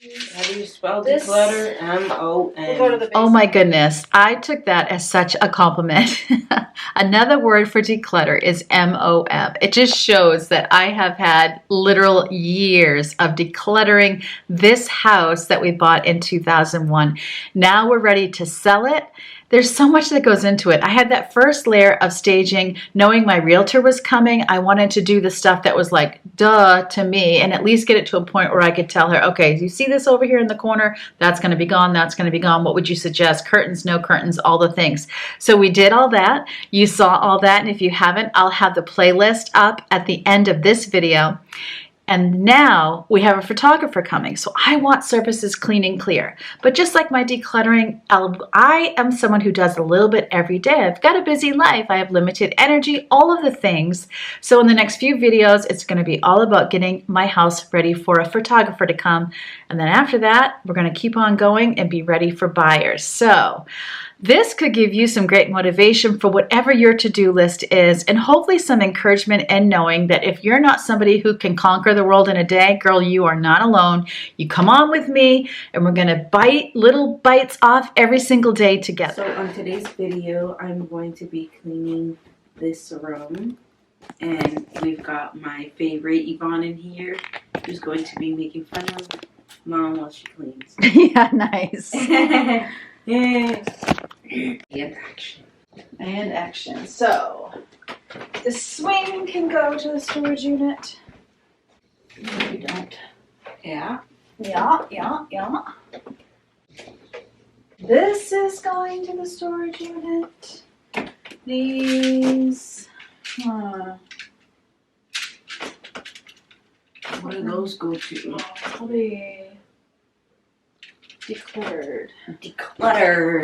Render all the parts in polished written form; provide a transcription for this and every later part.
How do you spell declutter? M-O-N. We'll go to the basement. Oh my goodness, I took that as such a compliment. Another word for declutter is M-O-M. It just shows that I have had literal years of decluttering this house that we bought in 2001. Now we're ready to sell it. There's so much that goes into it. I had that first layer of staging, knowing my realtor was coming. I wanted to do the stuff that was like, duh, to me, and at least get it to a point where I could tell her, okay, you see this over here in the corner? That's going to be gone. That's going to be gone. What would you suggest? Curtains, no curtains, all the things. So we did all that. You saw all that. And if you haven't, I'll have the playlist up at the end of this video. And now we have a photographer coming. So I want surfaces clean and clear. But just like my decluttering, I am someone who does a little bit every day. I've got a busy life. I have limited energy, all of the things. So in the next few videos, it's going to be all about getting my house ready for a photographer to come. And then after that, we're going to keep on going and be ready for buyers. So this could give you some great motivation for whatever your to-do list is, and hopefully some encouragement and knowing that if you're not somebody who can conquer the world in a day, girl, you are not alone. You come on with me and we're going to bite little bites off every single day together. So on today's video, I'm going to be cleaning this room. And we've got my favorite Yvonne in here, who's going to be making fun of Mom while she cleans. Yeah, nice. Yeah. And action. And action. So, the swing can go to the storage unit. No, you don't. Yeah. Yeah. This is going to the storage unit. These. What do those go to? Will be decluttered. Declutter.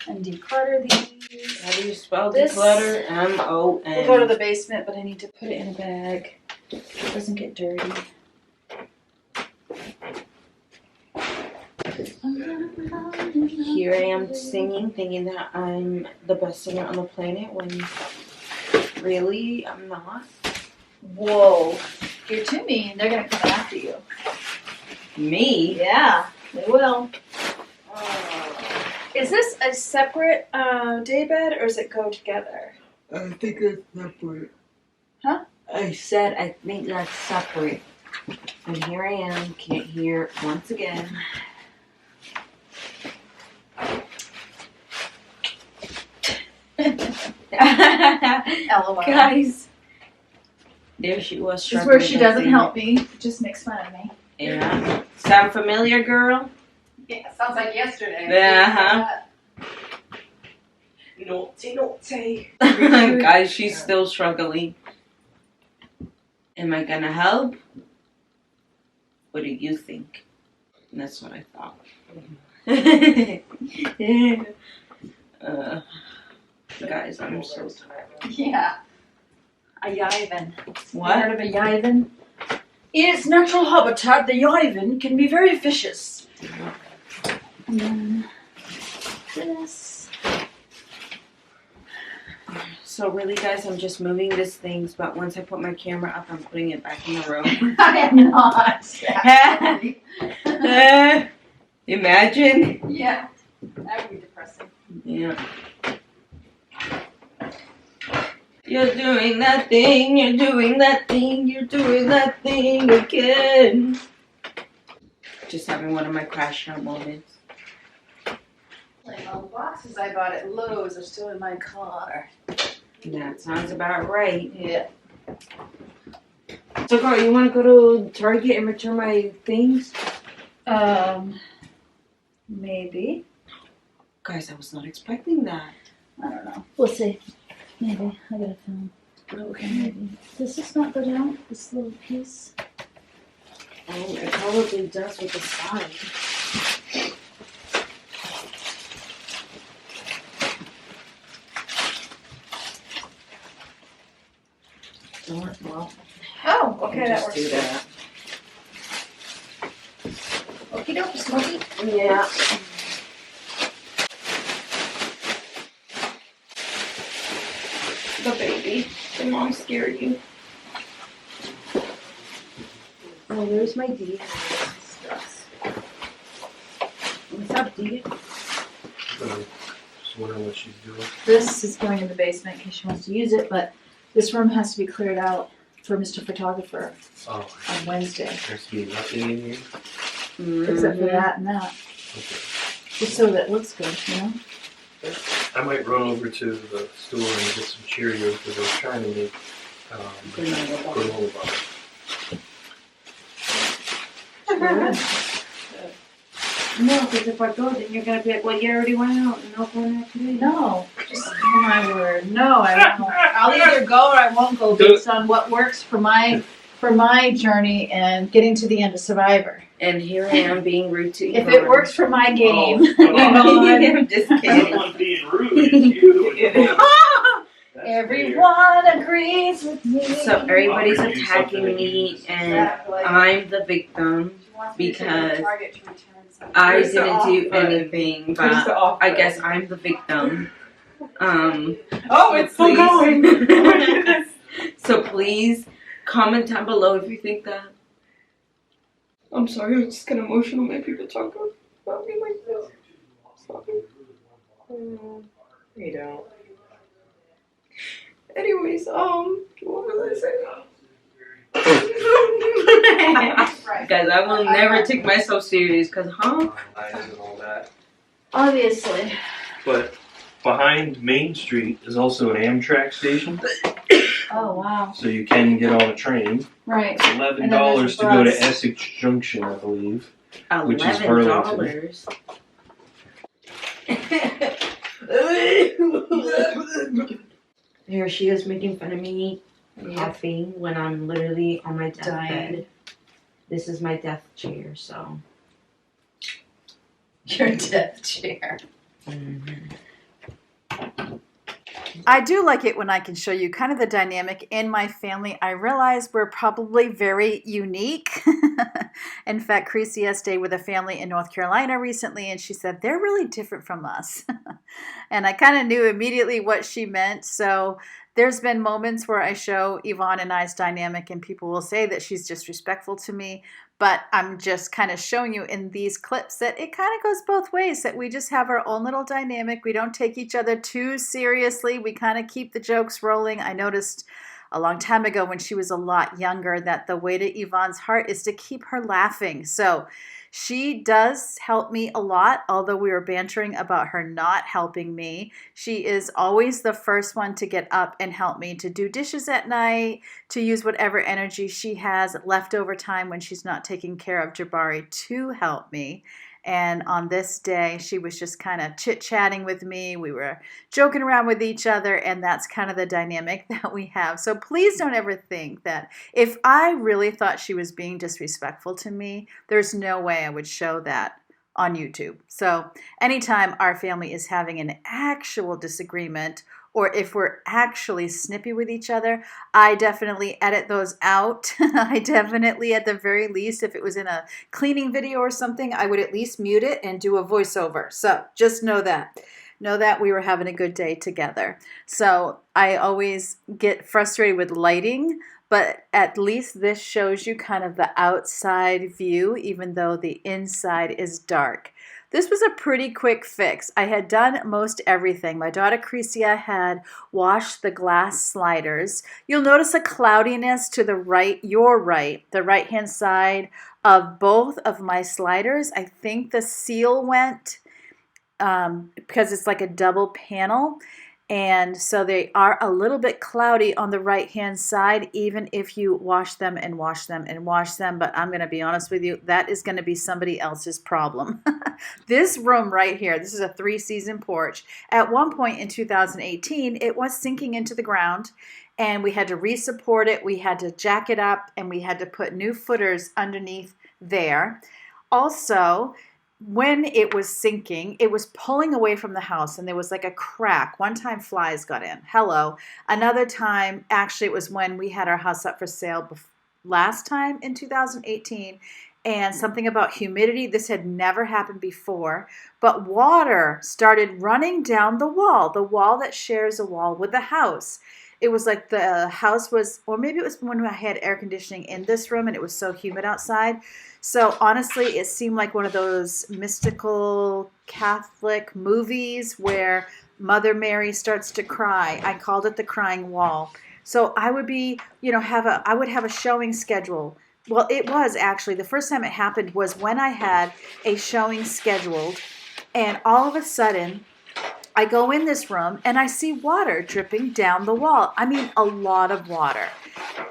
And declutter these. How do you spell This- declutter? M-O-N. We'll go to the basement, but I need to put it in a bag so it doesn't get dirty. Here I am singing, thinking that I'm the best singer on the planet when really I'm not. Whoa. You're too mean. They're going to come after you. Me? Yeah, they will. Is this a separate day bed or does it go together? I think it's separate. Huh? I said I think that's separate. And here I am, can't hear once again. LOL. Guys. There she was. This is where she doesn't help me. Just makes fun of me. Yeah. Sound familiar, girl? Yeah, sounds like yesterday. Naughty. Guys, she's still struggling. Am I gonna help? What do you think? And that's what I thought. Guys, I'm so tired. Yeah. A yivin. What? Heard of a yivin? In its natural habitat, the yivin can be very vicious. And then this. So really, guys, I'm just moving these things, but once I put my camera up, I'm putting it back in the room. I am not. Imagine. Yeah. That would be depressing. Yeah. You're doing that thing, you're doing that thing, you're doing that thing again. Just having one of my crash out moments. Like all the boxes I bought at Lowe's are still in my car. That sounds about right. Yeah. So, girl, you want to go to Target and return my things? Maybe. Guys, I was not expecting that. I don't know. We'll see. Maybe. I gotta film. Okay. Maybe. Does this not go down? This little piece? Oh, it probably does with the side. Well, Oh, okay, that just works. do that. Okie dokie, smoky. Yeah. The baby. The mom scared you. Oh, there's my DNA stuff. Do you? Just wondering what she's doing. This is going in the basement in case she wants to use it, but this room has to be cleared out for Mr. Photographer Oh, on Wednesday, there's to be nothing in here. except for that and that, Okay. just so that it looks good, you know? I might run over to the store and get some Cheerios because I was trying to make granola bar. No, because if I go, then you're gonna be like, well, you already went out and I'll go out today. No, just oh my word. No, I won't. I'll either go or I won't go based on what works for my journey and getting to the end of Survivor. And here I am being rude to you. If it works for my game. I'm just kidding. Someone being rude is you. That's Everyone agrees with me. So everybody's Well, I'm gonna do attacking something me, to and Exactly. I'm the victim because I Where's the didn't do off button? anything. Where's the But off I button? guess I'm the victim. Oh, it's still please. going. So please comment down below if you think that. I'm sorry, I'm just getting emotional when people talk about me like this. Sorry. You don't. Anyways, what was I saying? Guys, I will never take myself serious, cause lines and all that. Obviously. But behind Main Street is also an Amtrak station, Oh, wow. so you can get on a train. Right. It's $11 And then there's a to go to bus. Essex Junction, I believe. Which is $11. Here she is making fun of me, coughing when I'm literally on my deathbed. This is my death chair, so. Your death chair. Mhm. I do like it when I can show you kind of the dynamic in my family. I realize we're probably very unique. In fact, Creasy stayed with a family in North Carolina recently, and she said they're really different from us. And I kind of knew immediately what she meant. So there's been moments where I show Yvonne and I's dynamic, and people will say that she's disrespectful to me. But I'm just kind of showing you in these clips that it kind of goes both ways, that we just have our own little dynamic. We don't take each other too seriously. We kind of keep the jokes rolling. I noticed a long time ago when she was a lot younger that the way to Yvonne's heart is to keep her laughing. So she does help me a lot, although we were bantering about her not helping me. She is always the first one to get up and help me to do dishes at night, to use whatever energy she has left over time when she's not taking care of Jabari to help me. And on this day, she was just kind of chit-chatting with me. We were joking around with each other, and that's kind of the dynamic that we have. So please don't ever think that if I really thought she was being disrespectful to me, there's no way I would show that on YouTube. So anytime our family is having an actual disagreement, or if we're actually snippy with each other, I definitely edit those out. I definitely, at the very least, if it was in a cleaning video or something, I would at least mute it and do a voiceover. So just know that. Know that we were having a good day together. So I always get frustrated with lighting, but at least this shows you kind of the outside view, even though the inside is dark. This was a pretty quick fix. I had done most everything. My daughter Crecia had washed the glass sliders. You'll notice a cloudiness to the right, the right-hand side of both of my sliders. I think the seal went because it's like a double panel. And so they are a little bit cloudy on the right-hand side, even if you wash them and wash them and wash them. But I'm going to be honest with you, that is going to be somebody else's problem. This room right here, this is a 3-season porch. At one point in 2018, it was sinking into the ground, and we had to re-support it. We had to jack it up, and we had to put new footers underneath there. Also, when it was sinking, it was pulling away from the house, and there was like a crack. One time flies got in. Hello. Another time, actually, it was when we had our house up for sale last time in 2018, and something about humidity. This had never happened before, but water started running down the wall that shares a wall with the house. It was like the house was, or maybe it was when I had air conditioning in this room and it was so humid outside. So honestly, it seemed like one of those mystical Catholic movies where Mother Mary starts to cry. I called it the crying wall. So I would be, I would have a showing schedule. Well, it was actually, the first time it happened was when I had a showing scheduled, and all of a sudden I go in this room and I see water dripping down the wall. I mean, a lot of water.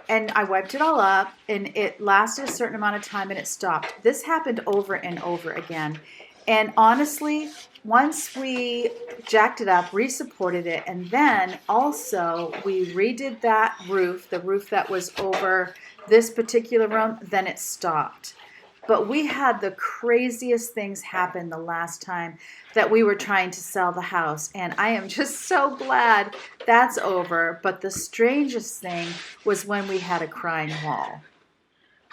And I wiped it all up, and it lasted a certain amount of time and it stopped. This happened over and over again. And honestly, once we jacked it up, re-supported it, and then also we redid that roof, the roof that was over this particular room, then it stopped. But we had the craziest things happen the last time that we were trying to sell the house. And I am just so glad that's over. But the strangest thing was when we had a crying wall.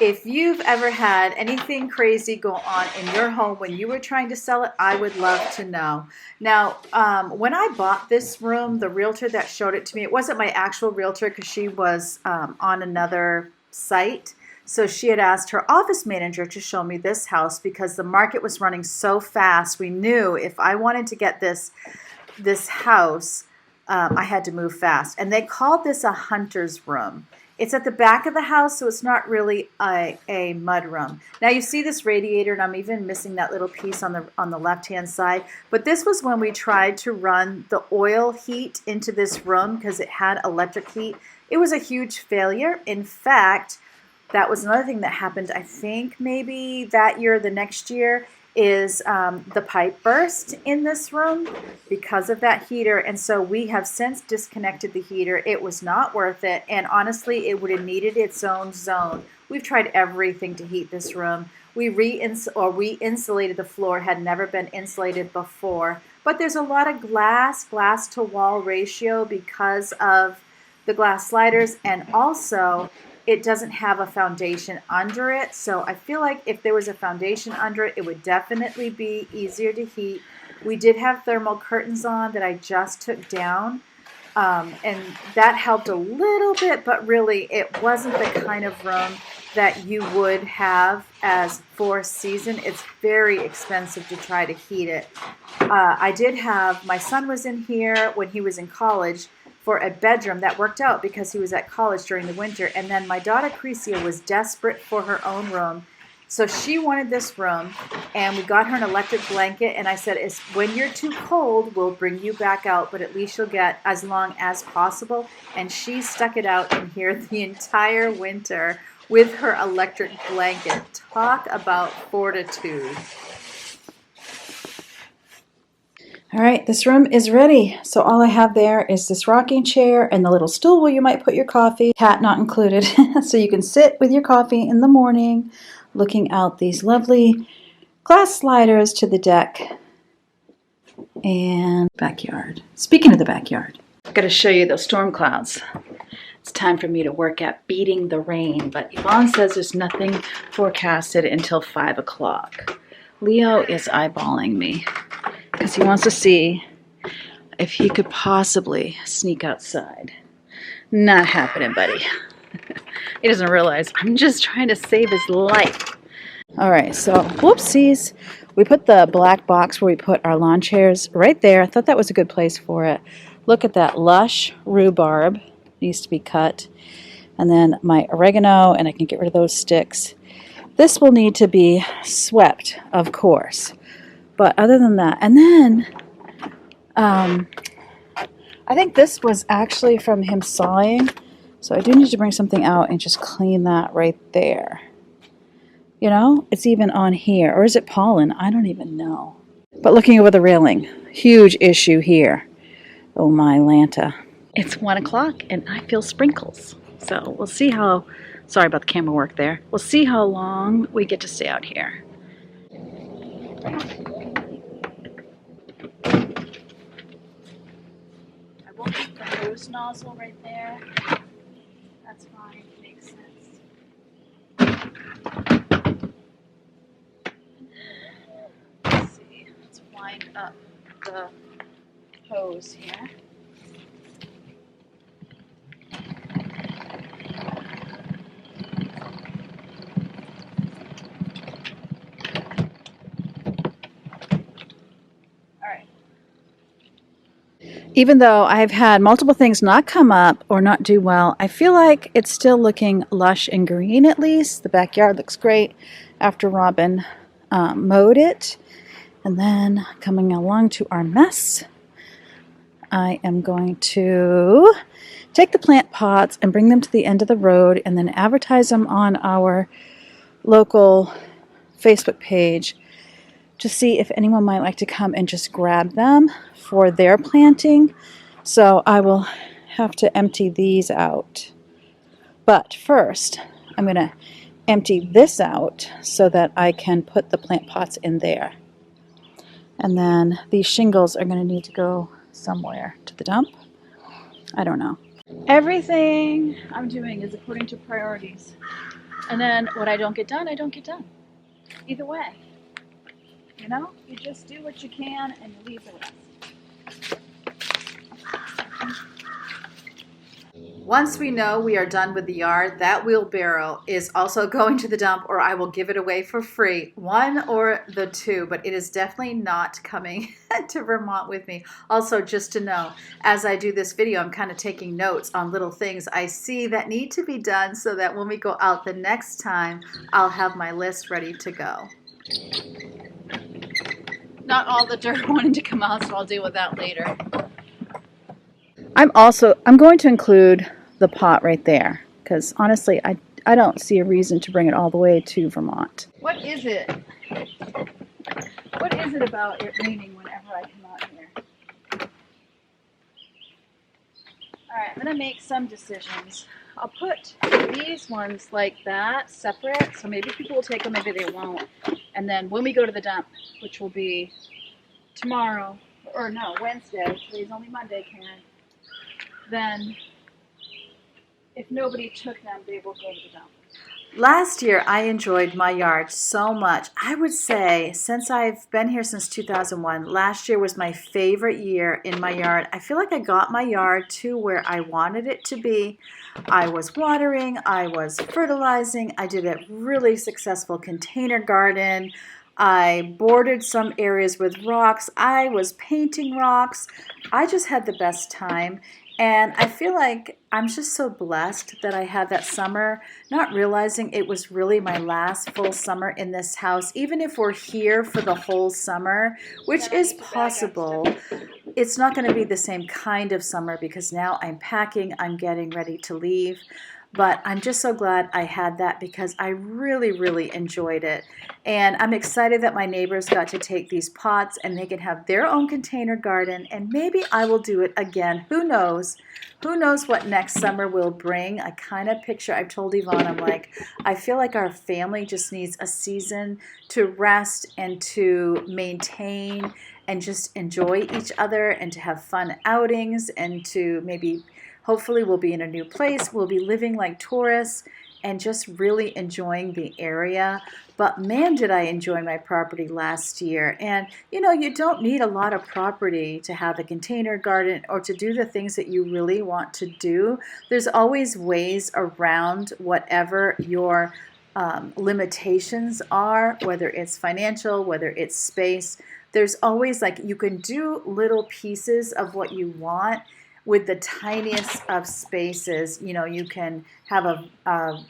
If you've ever had anything crazy go on in your home when you were trying to sell it, I would love to know. Now, when I bought this room, the realtor that showed it to me, it wasn't my actual realtor because she was on another site. So she had asked her office manager to show me this house because the market was running so fast. We knew if I wanted to get this house, I had to move fast. And they called this a hunter's room. It's at the back of the house, so it's not really a mud room. Now you see this radiator, and I'm even missing that little piece on the left-hand side. But this was when we tried to run the oil heat into this room because it had electric heat. It was a huge failure. In fact, that was another thing that happened, I think, maybe that year or the next year, is the pipe burst in this room because of that heater. And so we have since disconnected the heater. It was not worth it. And honestly, it would have needed its own zone. We've tried everything to heat this room. We insulated the floor, had never been insulated before. But there's a lot of glass to wall ratio because of the glass sliders, and also it doesn't have a foundation under it. So I feel like if there was a foundation under it, it would definitely be easier to heat. We did have thermal curtains on that I just took down. And that helped a little bit, but really it wasn't the kind of room that you would have as four season. It's very expensive to try to heat it. I did have, my son was in here when he was in college for a bedroom. That worked out because he was at college during the winter. And then my daughter Crecia was desperate for her own room. So she wanted this room, and we got her an electric blanket. And I said, when you're too cold, we'll bring you back out, but at least you'll get as long as possible. And she stuck it out in here the entire winter with her electric blanket. Talk about fortitude. All right, this room is ready. So all I have there is this rocking chair and the little stool where you might put your coffee, cat not included. So you can sit with your coffee in the morning, looking out these lovely glass sliders to the deck and backyard. Speaking of the backyard, I've got to show you those storm clouds. It's time for me to work at beating the rain, but Yvonne says there's nothing forecasted until 5 o'clock. Leo is eyeballing me because he wants to see if he could possibly sneak outside. Not happening, buddy. He doesn't realize I'm just trying to save his life. All right, so whoopsies. We put the black box where we put our lawn chairs right there. I thought that was a good place for it. Look at that lush rhubarb. Needs to be cut. And then my oregano, and I can get rid of those sticks. This will need to be swept, of course. But other than that, and then I think this was actually from him sawing. So I do need to bring something out and just clean that right there. You know, it's even on here. Or is it pollen? I don't even know. But looking over the railing, huge issue here. Oh my Lanta. It's 1 o'clock and I feel sprinkles. So we'll see how, sorry about the camera work there. We'll see how long we get to stay out here. I will keep the hose nozzle right there. That's fine, makes sense. Let's see, let's wind up the hose here. Even though I've had multiple things not come up or not do well, I feel like it's still looking lush and green at least. The backyard looks great after Robin mowed it. And then coming along to our mess, I am going to take the plant pots and bring them to the end of the road and then advertise them on our local Facebook page to see if anyone might like to come and just grab them for their planting. So I will have to empty these out. But first, I'm going to empty this out so that I can put the plant pots in there. And then these shingles are going to need to go somewhere to the dump. I don't know. Everything I'm doing is according to priorities. And then what I don't get done, I don't get done. Either way. You know, you just do what you can and you leave the rest. Once we know we are done with the yard, that wheelbarrow is also going to the dump, or I will give it away for free. One or the two, but it is definitely not coming to Vermont with me. Also, just to know, as I do this video, I'm kind of taking notes on little things I see that need to be done so that when we go out the next time, I'll have my list ready to go. Not all the dirt wanted to come out, so I'll deal with that later. I'm going to include the pot right there because honestly, I don't see a reason to bring it all the way to Vermont. What is it? What is it about it raining whenever I come out here? All right, I'm gonna make some decisions. I'll put these ones like that separate, so maybe people will take them, maybe they won't. And then when we go to the dump, which will be tomorrow, or no, Wednesday, today's only Monday, Karen, then if nobody took them, they will go to the dump. Last year, I enjoyed my yard so much. I would say since I've been here since 2001, last year was my favorite year in my yard. I feel like I got my yard to where I wanted it to be. I was watering, I was fertilizing, I did a really successful container garden. I bordered some areas with rocks. I was painting rocks. I just had the best time. And I feel like I'm just so blessed that I had that summer, not realizing it was really my last full summer in this house. Even if we're here for the whole summer, which is possible, it's not going to be the same kind of summer because now I'm packing, I'm getting ready to leave. But I'm just so glad I had that because I really, really enjoyed it. And I'm excited that my neighbors got to take these pots and they can have their own container garden. And maybe I will do it again. Who knows? Who knows what next summer will bring? I kind of picture, I've told Yvonne, I'm like, I feel like our family just needs a season to rest and to maintain and just enjoy each other and to have fun outings and to maybe hopefully we'll be in a new place, we'll be living like tourists and just really enjoying the area. But man, did I enjoy my property last year. And you know, you don't need a lot of property to have a container garden or to do the things that you really want to do. There's always ways around whatever your limitations are, whether it's financial, whether it's space. There's always like you can do little pieces of what you want with the tiniest of spaces. You know, you can have a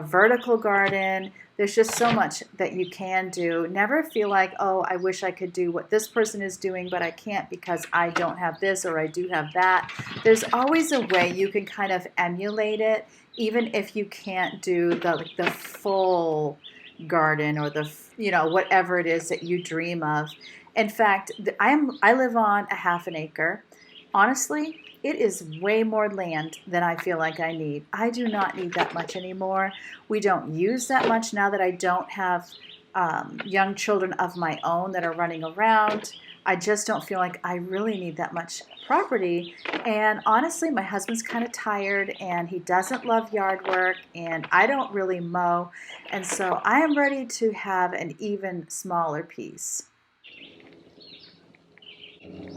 vertical garden. There's just so much that you can do. Never feel like, oh, I wish I could do what this person is doing, but I can't because I don't have this or I do have that. There's always a way you can kind of emulate it, even if you can't do the full garden or the, you know, whatever it is that you dream of. In fact, I live on a half an acre. Honestly, it is way more land than I feel like I need. I do not need that much anymore. We don't use that much now that I don't have young children of my own that are running around. I just don't feel like I really need that much property. And honestly, my husband's kind of tired and he doesn't love yard work and I don't really mow. And so I am ready to have an even smaller piece.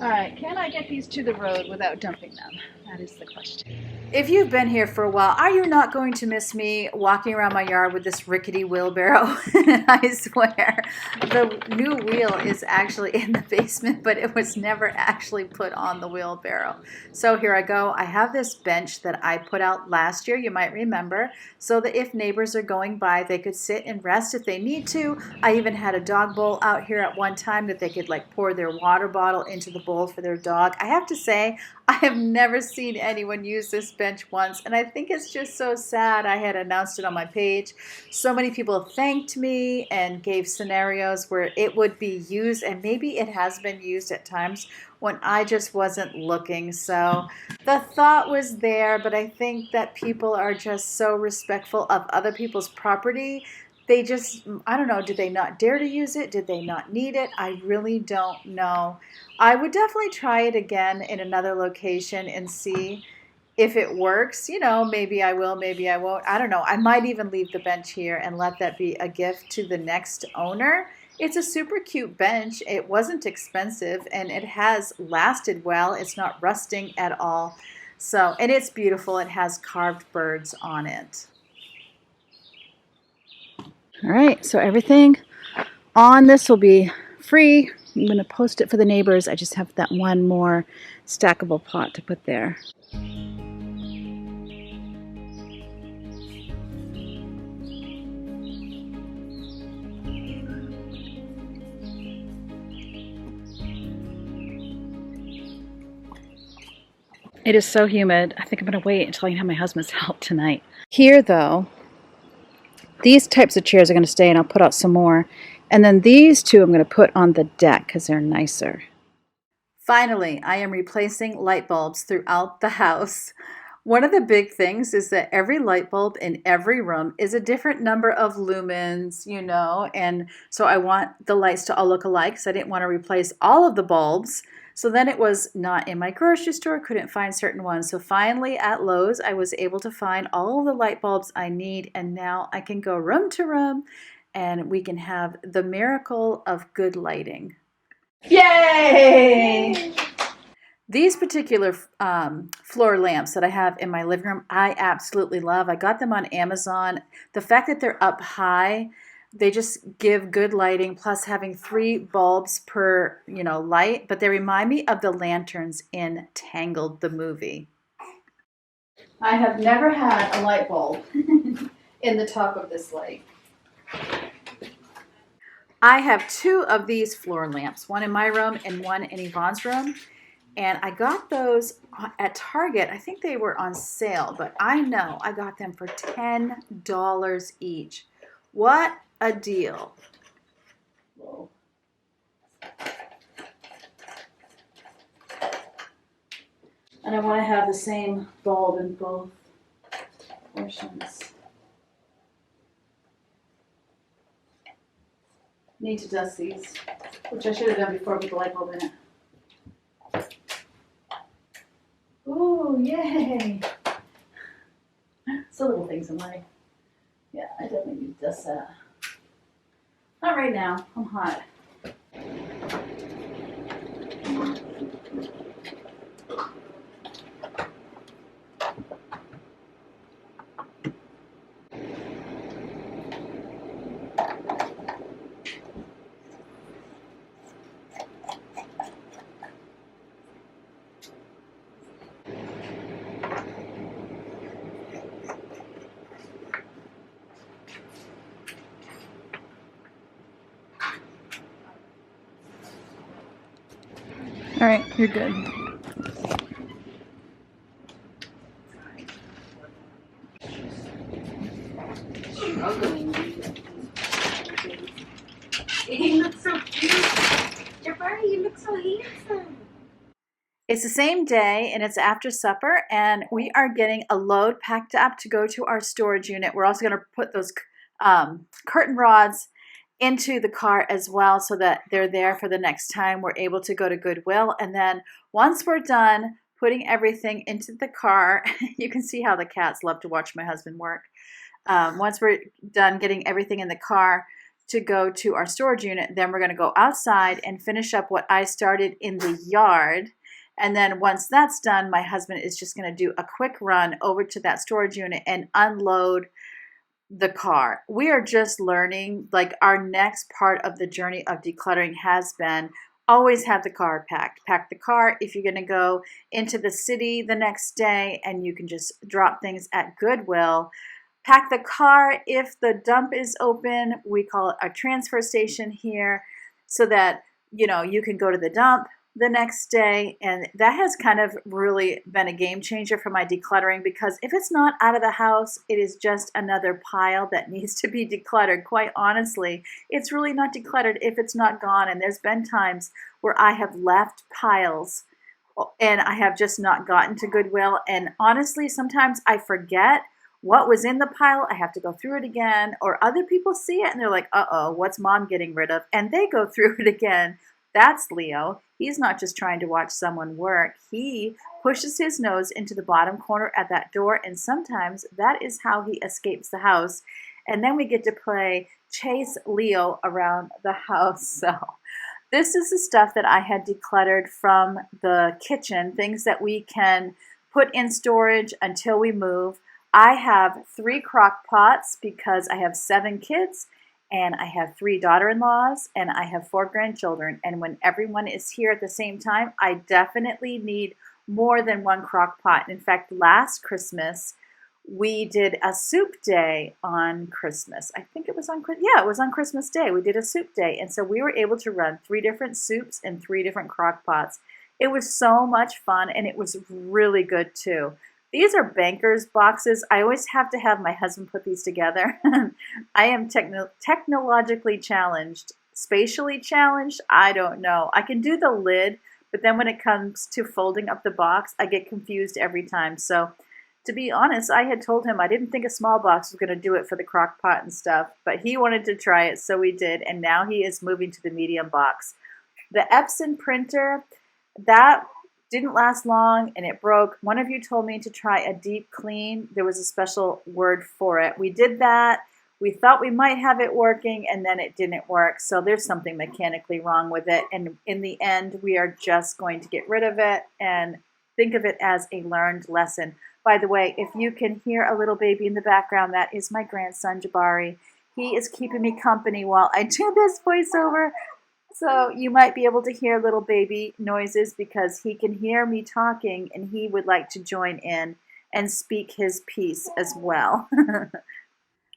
All right, can I get these to the road without dumping them? That is the question. If you've been here for a while, are you not going to miss me walking around my yard with this rickety wheelbarrow? I swear, the new wheel is actually in the basement, but it was never actually put on the wheelbarrow. So here I go. I have this bench that I put out last year, you might remember, so that if neighbors are going by, they could sit and rest if they need to. I even had a dog bowl out here at one time that they could like pour their water bottle into the bowl for their dog. I have to say, I have never seen anyone use this bench once, and I think it's just so sad. I had announced it on my page. So many people thanked me and gave scenarios where it would be used, and maybe it has been used at times when I just wasn't looking. So the thought was there, but I think that people are just so respectful of other people's property. They just, I don't know, did they not dare to use it? Did they not need it? I really don't know. I would definitely try it again in another location and see if it works. You know, maybe I will, maybe I won't. I don't know. I might even leave the bench here and let that be a gift to the next owner. It's a super cute bench. It wasn't expensive and it has lasted well. It's not rusting at all. So, and it's beautiful. It has carved birds on it. All right, so everything on this will be free. I'm going to post it for the neighbors. I just have that one more stackable pot to put there. It is so humid. I think I'm going to wait until I can have my husband's help tonight. Here, though, these types of chairs are going to stay, and I'll put out some more. And then these two I'm going to put on the deck because they're nicer. Finally, I am replacing light bulbs throughout the house. One of the big things is that every light bulb in every room is a different number of lumens, you know, and so I want the lights to all look alike because I didn't want to replace all of the bulbs. So then it was not in my grocery store, couldn't find certain ones. So finally at Lowe's, I was able to find all of the light bulbs I need, and now I can go room to room and we can have the miracle of good lighting. Yay! These particular floor lamps that I have in my living room, I absolutely love. I got them on Amazon. The fact that they're up high, they just give good lighting, plus having 3 bulbs per, you know, light. But they remind me of the lanterns in Tangled, the movie. I have never had a light bulb in the top of this light. I have 2 of these floor lamps, one in my room and one in Yvonne's room. And I got those at Target. I think they were on sale, but I know I got them for $10 each. What a deal. Whoa. And I want to have the same bulb in both portions. Need to dust these, which I should have done before with the light bulb in it. Ooh, yay! It's the little things in life. Yeah, I definitely need to dust that. Not right now. I'm hot. All right, you're good. He looks so cute. Jabari, you look so handsome. It's the same day and it's after supper, and we are getting a load packed up to go to our storage unit. We're also going to put those curtain rods into the car as well so that they're there for the next time we're able to go to Goodwill. And then once we're done putting everything into the car, you can see how the cats love to watch my husband work. Once we're done getting everything in the car to go to our storage unit, then we're going to go outside and finish up what I started in the yard. And then once that's done, my husband is just going to do a quick run over to that storage unit and unload the car. We are just learning, like our next part of the journey of decluttering has been always have the car packed. Pack the car if you're going to go into the city the next day and you can just drop things at Goodwill. Pack the car if the dump is open. We call it a transfer station here, so that you can go to the dump the next day. And that has kind of really been a game changer for my decluttering, because if it's not out of the house, it is just another pile that needs to be decluttered. Quite honestly, it's really not decluttered if it's not gone. And there's been times where I have left piles and I have just not gotten to Goodwill. And honestly, sometimes I forget what was in the pile. I have to go through it again, or other people see it and they're like, uh-oh, what's mom getting rid of? And they go through it again. That's Leo. He's not just trying to watch someone work. He pushes his nose into the bottom corner at that door, and sometimes that is how he escapes the house. And then we get to play chase Leo around the house. So this is the stuff that I had decluttered from the kitchen, things that we can put in storage until we move. I have 3 crock pots because I have 7 kids. And I have 3 daughter-in-laws, and I have 4 grandchildren. And when everyone is here at the same time, I definitely need more than 1 crock pot. In fact, last Christmas, we did a soup day on Christmas. I think it was on Christmas Day. We did a soup day. And so we were able to run 3 different soups and 3 different crock pots. It was so much fun, and it was really good too. These are banker's boxes. I always have to have my husband put these together. I am technologically challenged. Spatially challenged? I don't know. I can do the lid, but then when it comes to folding up the box, I get confused every time. So to be honest, I had told him I didn't think a small box was going to do it for the crock pot and stuff, but he wanted to try it, so we did, and now he is moving to the medium box. The Epson printer, that didn't last long and it broke. One of you told me to try a deep clean. There was a special word for it. We did that. We thought we might have it working, and then it didn't work. So there's something mechanically wrong with it. And in the end, we are just going to get rid of it and think of it as a learned lesson. By the way, if you can hear a little baby in the background, that is my grandson, Jabari. He is keeping me company while I do this voiceover. So you might be able to hear little baby noises because he can hear me talking and he would like to join in and speak his piece as well.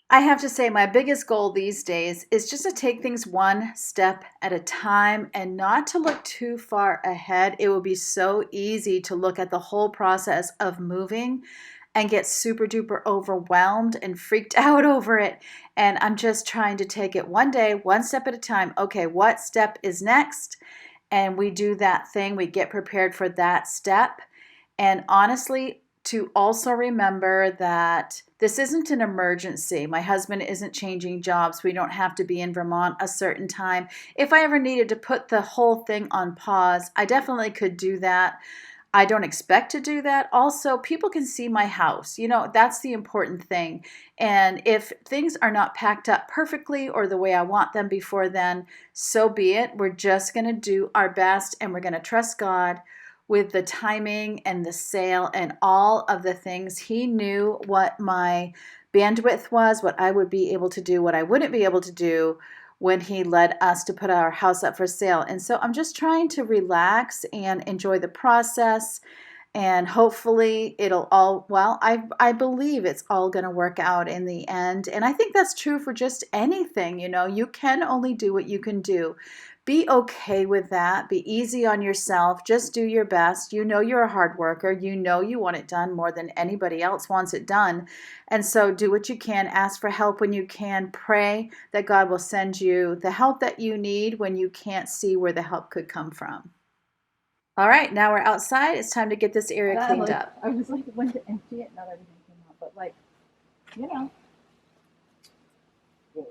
I have to say my biggest goal these days is just to take things one step at a time and not to look too far ahead. It will be so easy to look at the whole process of moving and get super duper overwhelmed and freaked out over it. And I'm just trying to take it one day, one step at a time. Okay, what step is next? And we do that thing. We get prepared for that step. And honestly, to also remember that this isn't an emergency. My husband isn't changing jobs. We don't have to be in Vermont a certain time. If I ever needed to put the whole thing on pause, I definitely could do that. I don't expect to do that. Also, people can see my house. That's the important thing. And if things are not packed up perfectly or the way I want them before then, so be it. We're just going to do our best, and we're going to trust God with the timing and the sale and all of the things. He knew what my bandwidth was, what I would be able to do, what I wouldn't be able to do when he led us to put our house up for sale. And so I'm just trying to relax and enjoy the process, and hopefully it'll all, I believe it's all going to work out in the end. And I think that's true for just anything. You can only do what you can do. Be okay with that. Be easy on yourself. Just do your best. You're a hard worker. You want it done more than anybody else wants it done. And so do what you can. Ask for help when you can. Pray that God will send you the help that you need when you can't see where the help could come from. All right, now we're outside. It's time to get this area cleaned up. I was when to empty it, not everything came out, but Well,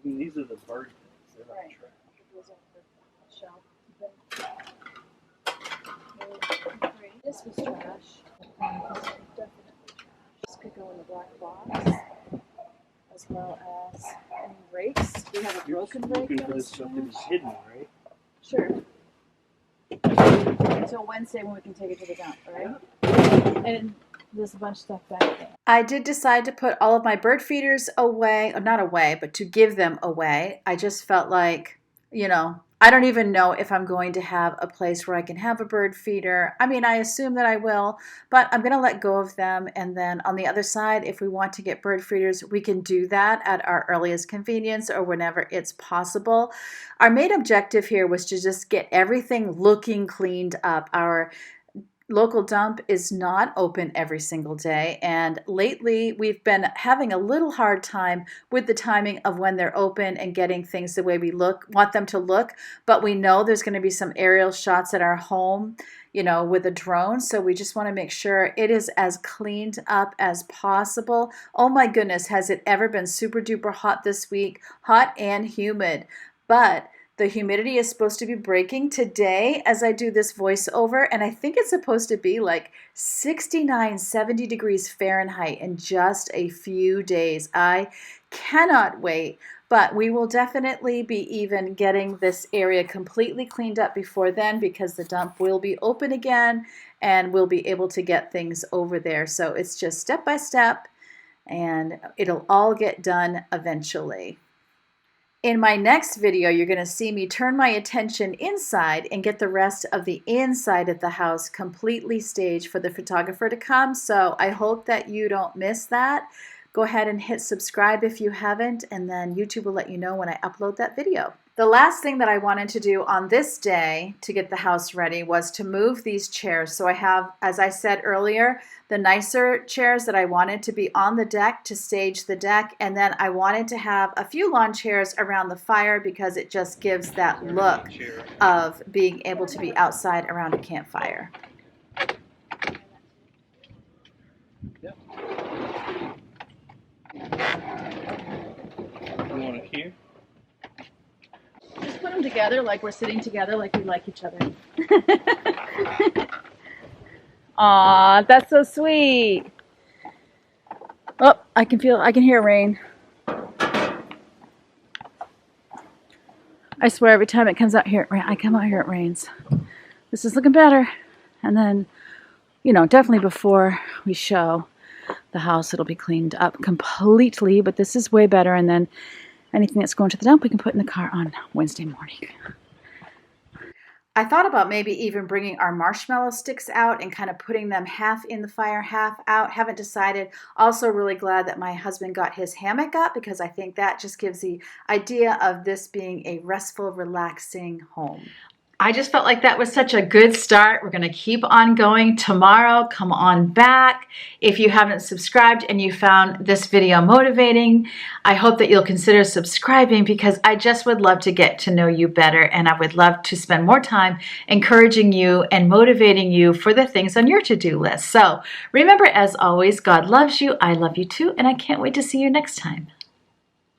these are the bird things. They're not Right. trash. This was trash. Definitely trash. This could go in the black box, as well as any rakes. We have a broken rake. Looking for this stuff that is hidden, right? Sure. until Wednesday when we can take it to the dump, right? And there's a bunch of stuff back there. I did decide to put all of my bird feeders away, or not away, but to give them away. I just felt like, I don't even know if I'm going to have a place where I can have a bird feeder. I mean, I assume that I will, but I'm going to let go of them. And then on the other side, if we want to get bird feeders, we can do that at our earliest convenience or whenever it's possible. Our main objective here was to just get everything looking cleaned up. Our local dump is not open every single day, and lately we've been having a little hard time with the timing of when they're open and getting things the way we want them to look, but we know there's going to be some aerial shots at our home, with a drone, so we just want to make sure it is as cleaned up as possible. Oh my goodness, has it ever been super duper hot this week? Hot and humid, but the humidity is supposed to be breaking today as I do this voiceover, and I think it's supposed to be like 69, 70 degrees Fahrenheit in just a few days. I cannot wait, but we will definitely be even getting this area completely cleaned up before then, because the dump will be open again and we'll be able to get things over there. So it's just step by step, and it'll all get done eventually. In my next video, you're going to see me turn my attention inside and get the rest of the inside of the house completely staged for the photographer to come. So I hope that you don't miss that. Go ahead and hit subscribe if you haven't, and then YouTube will let you know when I upload that video. The last thing that I wanted to do on this day to get the house ready was to move these chairs. So I have, as I said earlier, the nicer chairs that I wanted to be on the deck to stage the deck, and then I wanted to have a few lawn chairs around the fire because it just gives that look of being able to be outside around a campfire. Yep. You want it here? Just put them together like we're sitting together, like we like each other. Aw, that's so sweet. Oh, I can hear rain. I swear every time it comes out here, I come out here, it rains. This is looking better. And then, definitely before we show the house, it'll be cleaned up completely, but this is way better. And then anything that's going to the dump, we can put in the car on Wednesday morning. I thought about maybe even bringing our marshmallow sticks out and kind of putting them half in the fire, half out. Haven't decided. Also really glad that my husband got his hammock up, because I think that just gives the idea of this being a restful, relaxing home. I just felt like that was such a good start. We're going to keep on going tomorrow. Come on back. If you haven't subscribed and you found this video motivating, I hope that you'll consider subscribing, because I just would love to get to know you better, and I would love to spend more time encouraging you and motivating you for the things on your to-do list. So remember, as always, God loves you, I love you too, and I can't wait to see you next time.